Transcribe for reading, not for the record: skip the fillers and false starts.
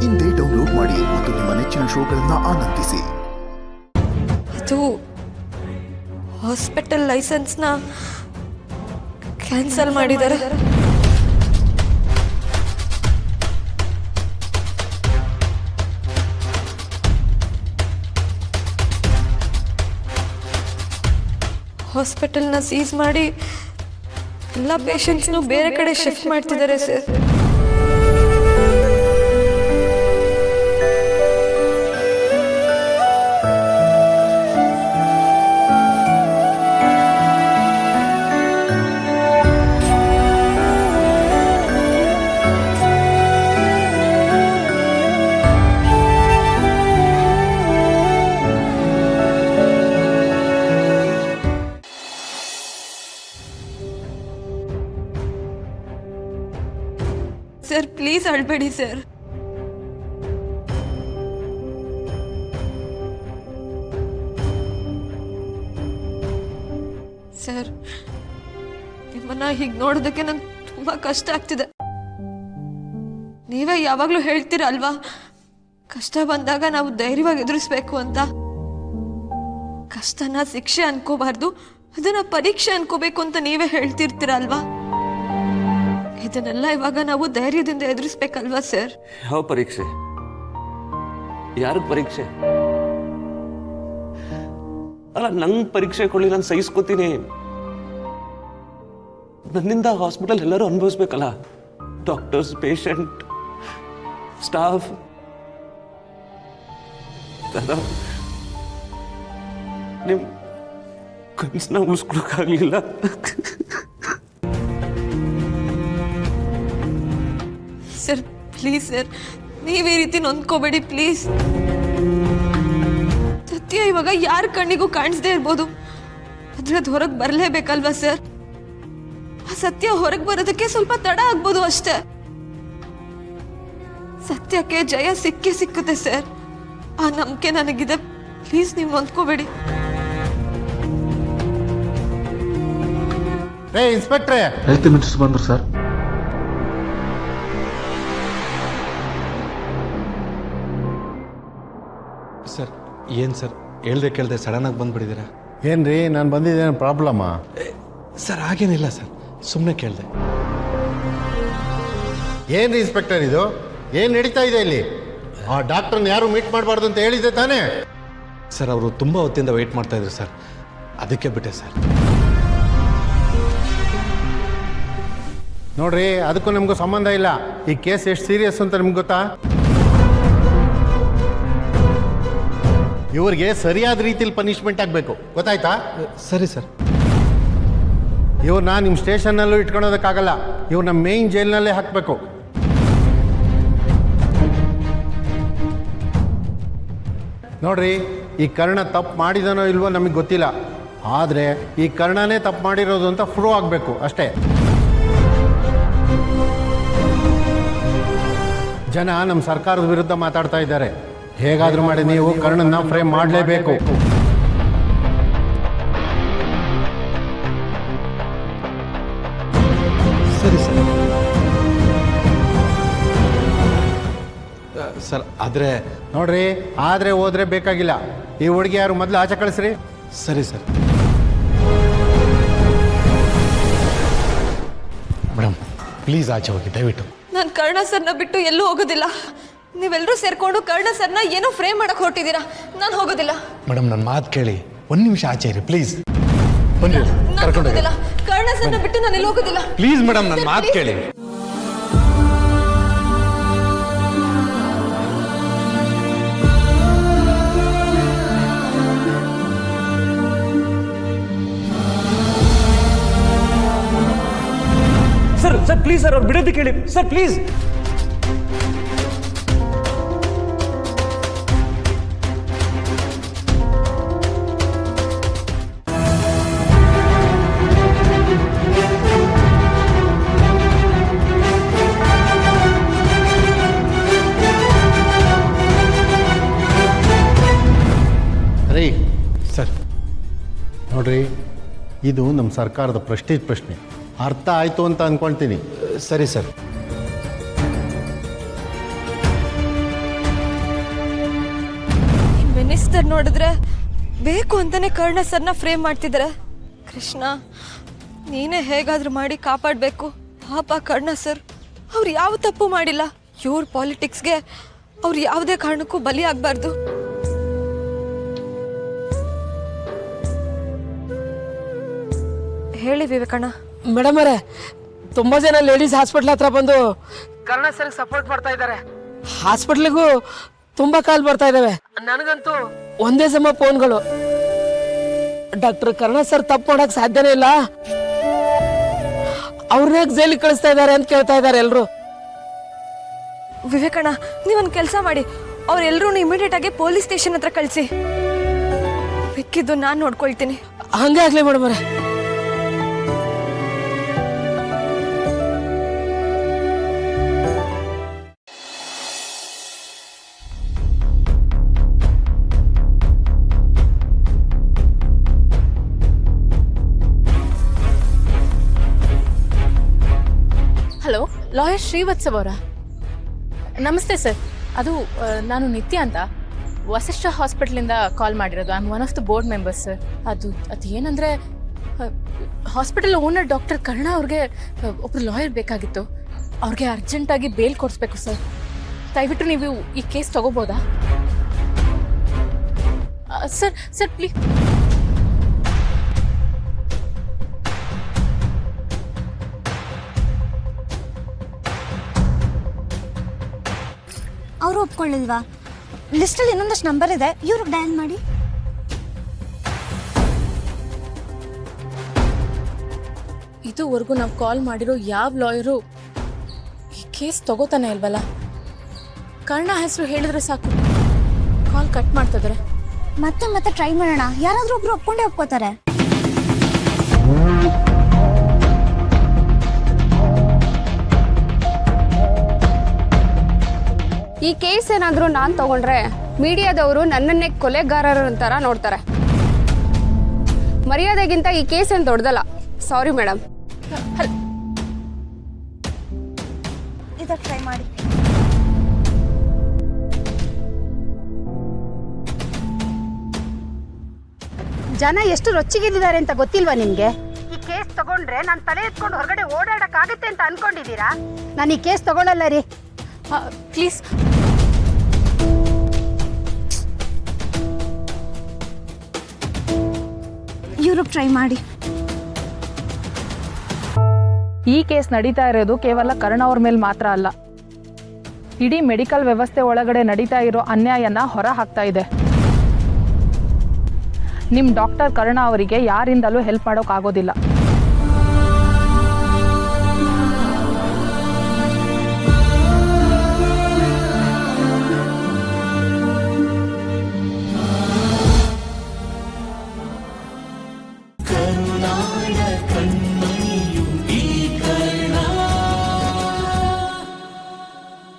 ಇಂದೇ ಡೌನ್ಲೋಡ್ ಮಾಡಿ ಮತ್ತು ನಿಮ್ಮ ನೆಚ್ಚಿನ ಶೋಗಳನ್ನು ಆನಂದಿಸಿ. ಅದು ಹಾಸ್ಪಿಟಲ್ ಲೈಸೆನ್ಸ್ನ ಕ್ಯಾನ್ಸಲ್ ಮಾಡಿದ್ದಾರೆ. ಹಾಸ್ಪಿಟಲ್ನ ಸೀಸ್ ಮಾಡಿ ಎಲ್ಲ ಪೇಷಂಟ್ಸ್ನು ಬೇರೆ ಕಡೆ ಶಿಫ್ಟ್ ಮಾಡ್ತಿದ್ದಾರೆ ಸರ್. ಸರ್ ಪ್ಲೀಸ್ ಅಳ್ಬೇಡಿ ಸರ್. ಸರ್ ನಿಮ್ಮನ್ನ ಹೀಗೆ ನೋಡೋದಕ್ಕೆ ನಂಗೆ ತುಂಬಾ ಕಷ್ಟ ಆಗ್ತಿದೆ. ನೀವೇ ಯಾವಾಗ್ಲೂ ಹೇಳ್ತೀರ ಅಲ್ವಾ, ಕಷ್ಟ ಬಂದಾಗ ನಾವು ಧೈರ್ಯವಾಗಿ ಎದುರಿಸ್ಬೇಕು ಅಂತ. ಕಷ್ಟನ ಶಿಕ್ಷೆ ಅನ್ಕೋಬಾರ್ದು, ಅದನ್ನ ಪರೀಕ್ಷೆ ಅನ್ಕೋಬೇಕು ಅಂತ ನೀವೇ ಹೇಳ್ತಿರ್ತೀರ ಅಲ್ವಾ. ಇದನ್ನೆಲ್ಲ ಇವಾಗ ನಾವು ಧೈರ್ಯದಿಂದ ಎದುರಿಸ್ಬೇಕಲ್ವಾ ಸರ್? ಯಾವ ಪರೀಕ್ಷೆ? ಯಾರಿಗೆ ಪರೀಕ್ಷೆ? ಅಲ್ಲ, ನಂಗೆ ಪರೀಕ್ಷೆ ಕೊಳ್ಳಿ, ನಾನು ಸಹಿಸ್ಕೋತೀನಿ. ನನ್ನಿಂದ ಹಾಸ್ಪಿಟಲ್ ಎಲ್ಲರೂ ಅನುಭವಿಸ್ಬೇಕಲ್ಲ, ಡಾಕ್ಟರ್ಸ್, ಪೇಷಂಟ್, ಸ್ಟಾಫ್. ನಿಮ್ ಕನಸನ್ನ ಉಳಿಸ್ಕೊಳಕ್ಕಾಗಲಿಲ್ಲ. ಸರ್ ಪ್ಲೀಸ್ ಸರ್, ನೀವ್ ಈ ರೀತಿ ನೊಂದ್ಕೋಬೇಡಿ ಪ್ಲೀಸ್. ಸತ್ಯ ಇವಾಗ ಯಾರ ಕಣ್ಣಿಗೂ ಕಾಣಿಸದೇ ಇರ್ಬೋದು, ಆದ್ರೆ ಅದು ಹೊರಗೆ ಬರಲೇಬೇಕಲ್ವಾ ಸರ್? ಆ ಸತ್ಯ ಹೊರಗೆ ಬರೋದಕ್ಕೆ ಸ್ವಲ್ಪ ತಡ ಆಗ್ಬೋದು ಅಷ್ಟೇ. ಸತ್ಯಕ್ಕೆ ಜಯ ಸಿಕ್ಕೇ ಸಿಕ್ಕುತ್ತೆ ಸರ್, ಆ ನಂಬಿಕೆ ನನಗಿದೆ. ಪ್ಲೀಸ್ ನೀವು ನೊಂದ್ಕೋಬೇಡಿ. ಇನ್ಸ್ಪೆಕ್ಟ್ರೇ, ಹೆಲ್ತ್ ಮಿನಿಸ್ಟರ್ ಬಂದ್ರು ಸರ್. ಸರ್ ಏನು ಸರ್, ಹೇಳ್ದೆ ಕೇಳ್ದೆ ಸಡನ್ನಾಗಿ ಬಂದುಬಿಟ್ಟಿದ್ದೀರಾ? ಏನ್ರಿ ನಾನು ಬಂದಿದ್ದೇನು ಪ್ರಾಬ್ಲಮ್ಮಾ? ಸರ್ ಹಾಗೇನಿಲ್ಲ ಸರ್, ಸುಮ್ಮನೆ ಕೇಳಿದೆ. ಏನ್ರಿ ಇನ್ಸ್ಪೆಕ್ಟರ್ ಇದು? ಏನು ನಡೀತಾ ಇದೆ ಇಲ್ಲಿ? ಆ ಡಾಕ್ಟ್ರನ್ನ ಯಾರು ಮೀಟ್ ಮಾಡಬಾರ್ದು ಅಂತ ಹೇಳಿದ್ದೆ ತಾನೇ? ಸರ್ ಅವರು ತುಂಬ ಹೊತ್ತಿಂದ ವೆಯ್ಟ್ ಮಾಡ್ತಾಯಿದ್ರು ಸರ್, ಅದಕ್ಕೆ ಬಿಟ್ಟೆ ಸರ್. ನೋಡ್ರಿ, ಅದಕ್ಕೂ ನಮಗೂ ಸಂಬಂಧ ಇಲ್ಲ. ಈ ಕೇಸ್ ಎಷ್ಟು ಸೀರಿಯಸ್ ಅಂತ ನಿಮ್ಗೆ ಗೊತ್ತಾ? ಇವ್ರಿಗೆ ಸರಿಯಾದ ರೀತಿಯಲ್ಲಿ ಪನಿಷ್ಮೆಂಟ್ ಆಗಬೇಕು, ಗೊತ್ತಾಯ್ತಾ? ಸರಿ ಸರ್. ಇವ್ರನ್ನ ನಿಮ್ಮ ಸ್ಟೇಷನ್ನಲ್ಲೂ ಇಟ್ಕೊಳೋದಕ್ಕಾಗಲ್ಲ, ಇವ್ರನ್ನ ಮೇನ್ ಜೈಲ್ನಲ್ಲೇ ಹಾಕಬೇಕು. ನೋಡ್ರಿ, ಈ ಕರ್ಣ ತಪ್ಪು ಮಾಡಿದನೋ ಇಲ್ವೋ ನಮಗೆ ಗೊತ್ತಿಲ್ಲ, ಆದರೆ ಈ ಕರ್ಣನೇ ತಪ್ಪು ಮಾಡಿರೋದು ಅಂತ ಪ್ರೂವ್ ಆಗಬೇಕು ಅಷ್ಟೇ. ಜನ ನಮ್ಮ ಸರ್ಕಾರದ ವಿರುದ್ಧ ಮಾತಾಡ್ತಾ ಇದ್ದಾರೆ. ಹೇಗಾದರೂ ಮಾಡಿ ನೀವು ಕರ್ಣನ್ನ ಫ್ರೇಮ್ ಮಾಡಲೇಬೇಕು. ಸರಿ ಸರ್. ಸರ್ ಆದರೆ ನೋಡ್ರಿ, ಆದರೆ ಹೋದ್ರೆ ಬೇಕಾಗಿಲ್ಲ. ಈ ಹುಡುಗಿ ಯಾರು ಮೊದಲು ಆಚೆ ಕಳಿಸ್ರಿ. ಸರಿ ಸರ್. ಮೇಡಮ್ ಪ್ಲೀಸ್ ಆಚೆ ಹೋಗಿ ದಯವಿಟ್ಟು. ನಾನು ಕರ್ಣ ಸರ್ನ ಬಿಟ್ಟು ಎಲ್ಲೂ ಹೋಗೋದಿಲ್ಲ. ನೀವೆಲ್ಲರೂ ಸೇರ್ಕೊಂಡು ಕರ್ಣ ಸರ್ನ ಏನೋ ಫ್ರೇಮ್ ಮಾಡಕ್ ಹೊರಟಿದ್ದೀರಾ. ನಾನು ಹೋಗೋದಿಲ್ಲ. ಮೇಡಮ್ ನನ್ನ ಮಾತು ಕೇಳಿ, ಒಂದು ನಿಮಿಷ ಆಚೆ ಇರಿ ಪ್ಲೀಸ್. ಬನ್ನಿ, ಕರ್ಕೊಂಡು ಹೋಗಿ. ಕರ್ಣ ಸರ್ನ ಬಿಟ್ಟು ನಾನು ಎಲ್ಲಿ ಹೋಗೋದಿಲ್ಲ. ಪ್ಲೀಸ್ ಮೇಡಮ್ ನನ್ನ ಮಾತು ಕೇಳಿ. ಸರ್ ಸರ್ ಪ್ಲೀಸ್ ಸರ್, ಅವ್ರು ಬಿಡೋದಕ್ಕೆ ಹೇಳಿ ಸರ್, ಪ್ಲೀಸ್. ರೀ ಸರ್ ನೋಡ್ರಿ, ಇದು ನಮ್ಮ ಸರ್ಕಾರದ ಪ್ರೆಸ್ಟೀಜ್ ಪ್ರಶ್ನೆ. ಅರ್ಥ ಆಯಿತು ಅಂತ ಅಂದ್ಕೊಳ್ತೀನಿ. ಸರಿ ಸರ್. ಪೊಲೀಸರು ನೋಡಿದ್ರೆ ಬೇಕು ಅಂತಾನೆ ಕರ್ಣ ಸರ್ನ ಫ್ರೇಮ್ ಮಾಡ್ತಿದ್ದಾರೆ. ಕೃಷ್ಣ, ನೀನೇ ಹೇಗಾದ್ರೂ ಮಾಡಿ ಕಾಪಾಡಬೇಕು. ಪಾಪ ಕರ್ಣ ಸರ್, ಅವ್ರು ಯಾವ ತಪ್ಪು ಮಾಡಿಲ್ಲ. ಇವ್ರ ಪಾಲಿಟಿಕ್ಸ್ಗೆ ಅವ್ರು ಯಾವುದೇ ಕಾರಣಕ್ಕೂ ಬಲಿ ಆಗಬಾರ್ದು. ಹೇಳಿ ವಿವೇಕಣ್ಣ. ಮೇಡಮ್ ಅವರೇ, ತುಂಬ ಜನ ಲೇಡೀಸ್ ಹಾಸ್ಪಿಟ್ಲ್ ಹತ್ರ ಬಂದು ಕರ್ಣ ಸರ್ಗೆ ಸಪೋರ್ಟ್ ಮಾಡ್ತಾ ಇದ್ದಾರೆ. ಹಾಸ್ಪಿಟ್ಲಿಗೂ ತುಂಬ ಕಾಲ್ ಬರ್ತಾ ಇದ್ದಾವೆ. ನನಗಂತೂ ಒಂದೇ ಸಮ ಫೋನ್ಗಳು. ಡಾಕ್ಟರ್ ಕರ್ಣ ಸರ್ ತಪ್ಪು ಮಾಡಕ್ ಸಾಧ್ಯನೇ ಇಲ್ಲ, ಅವ್ರನ್ನೇ ಜೈಲಿಗೆ ಕಳಿಸ್ತಾ ಇದ್ದಾರೆ ಅಂತ ಕೇಳ್ತಾ ಇದ್ದಾರೆ ಎಲ್ರು. ವಿವೇಕಣ್ಣ, ನೀವೊಂದು ಕೆಲಸ ಮಾಡಿ, ಅವ್ರೆಲ್ಲರೂ ಇಮಿಡಿಯೇಟ್ ಆಗಿ ಪೊಲೀಸ್ ಸ್ಟೇಷನ್ ಹತ್ರ ಕಳಿಸಿ. ಬೇಕಿದ್ದು ನಾನು ನೋಡ್ಕೊಳ್ತೀನಿ. ಹಂಗೆ ಆಗ್ಲಿ ಮೇಡಮ್ ಅವರೇ. ಹಲೋ, ಲಾಯರ್ ಶ್ರೀವತ್ಸವ್ ಅವರಾ? ನಮಸ್ತೆ ಸರ್. ಅದು ನಾನು ನಿತ್ಯ ಅಂತ ವಸಿಷ್ಠ ಹಾಸ್ಪಿಟ್ಲಿಂದ ಕಾಲ್ ಮಾಡಿರೋದು. I am one of the board members sir. ಅದು ಏನಂದರೆ, ಹಾಸ್ಪಿಟಲ್ ಓನರ್ ಡಾಕ್ಟರ್ ಕರ್ಣ ಅವ್ರಿಗೆ ಒಬ್ಬರು ಲಾಯರ್ ಬೇಕಾಗಿತ್ತು. ಅವ್ರಿಗೆ ಅರ್ಜೆಂಟಾಗಿ ಬೇಲ್ ಕೊಡಿಸ್ಬೇಕು ಸರ್. ದಯವಿಟ್ಟು ನೀವು ಈ ಕೇಸ್ ತಗೋಬೋದಾ ಸರ್ ಪ್ಲೀಸ್? ಅವರು ಒಪ್ಕೊಳ್ಳಿಲ್ವಾ? ಲಿಸ್ಟಲ್ಲಿ ಇನ್ನೊಂದಷ್ಟು ನಂಬರ್ ಇದೆ, ಇವ್ರಿಗೆ ಡಯಲ್ ಮಾಡಿ. ಇದುವರೆಗೂ ನಾವು ಕಾಲ್ ಮಾಡಿರೋ ಯಾವ ಲಾಯರು ಈ ಕೇಸ್ ತಗೋತಾನೆ ಇಲ್ವಲ್ಲ? ಕರ್ಣ ಹೆಸರು ಹೇಳಿದ್ರೆ ಸಾಕು, ಕಾಲ್ ಕಟ್ ಮಾಡ್ತಿದ್ದಾರೆ. ಮತ್ತೆ ಟ್ರೈ ಮಾಡೋಣ, ಯಾರಾದ್ರೂ ಒಬ್ರು ಒಪ್ಕೊಂಡೇ ಒಪ್ಕೋತಾರೆ. ಈ ಕೇಸ್ ಏನಾದರೂ ನಾನು ತಗೊಂಡ್ರೆ ಮೀಡಿಯಾದವರು ನನ್ನನ್ನೇ ಕೊಲೆಗಾರರ ಥರ ನೋಡ್ತಾರೆ. ಮರ್ಯಾದೆಗಿಂತ ಈ ಕೇಸ್ ಏನು ದೊಡ್ಡದಲ್ಲ. Sorry madam. ಇದಕ್ಕೆ ಟ್ರೈ ಮಾಡಿ. ಜನ ಎಷ್ಟು ರೊಚ್ಚಿಗಿದ್ದಾರೆ ಅಂತ ಗೊತ್ತಿಲ್ವಾ ನಿಮಗೆ? ಈ ಕೇಸ್ ತಗೊಂಡ್ರೆ ನಾನು ತಲೆ ಎತ್ಕೊಂಡು ಹೊರಗಡೆ ಓಡಾಡಕ್ಕಾಗತ್ತೆ ಅಂತ ಅನ್ಕೊಂಡಿದ್ದೀರಾ? ನಾನು ಈ ಕೇಸ್ ತಗೊಳ್ಳಲ್ಲ ರೀ, ಪ್ಲೀಸ್. ಇವ್ರಿಗೆ ಟ್ರೈ ಮಾಡಿ. ಈ ಕೇಸ್ ನಡೀತಾ ಇರೋದು ಕೇವಲ ಕರ್ಣ ಅವ್ರ ಮೇಲೆ ಮಾತ್ರ ಅಲ್ಲ, ಇಡೀ ಮೆಡಿಕಲ್ ವ್ಯವಸ್ಥೆ ಒಳಗಡೆ ನಡೀತಾ ಇರೋ ಅನ್ಯಾಯನ ಹೊರ ಹಾಕ್ತಾ ಇದೆ. ನಿಮ್ಮ ಡಾಕ್ಟರ್ ಕರ್ಣ ಅವರಿಗೆ ಯಾರಿಂದಲೂ ಹೆಲ್ಪ್ ಮಾಡೋಕ್ಕಾಗೋದಿಲ್ಲ. ಕರುನಾಡ ಕಣ್ಣ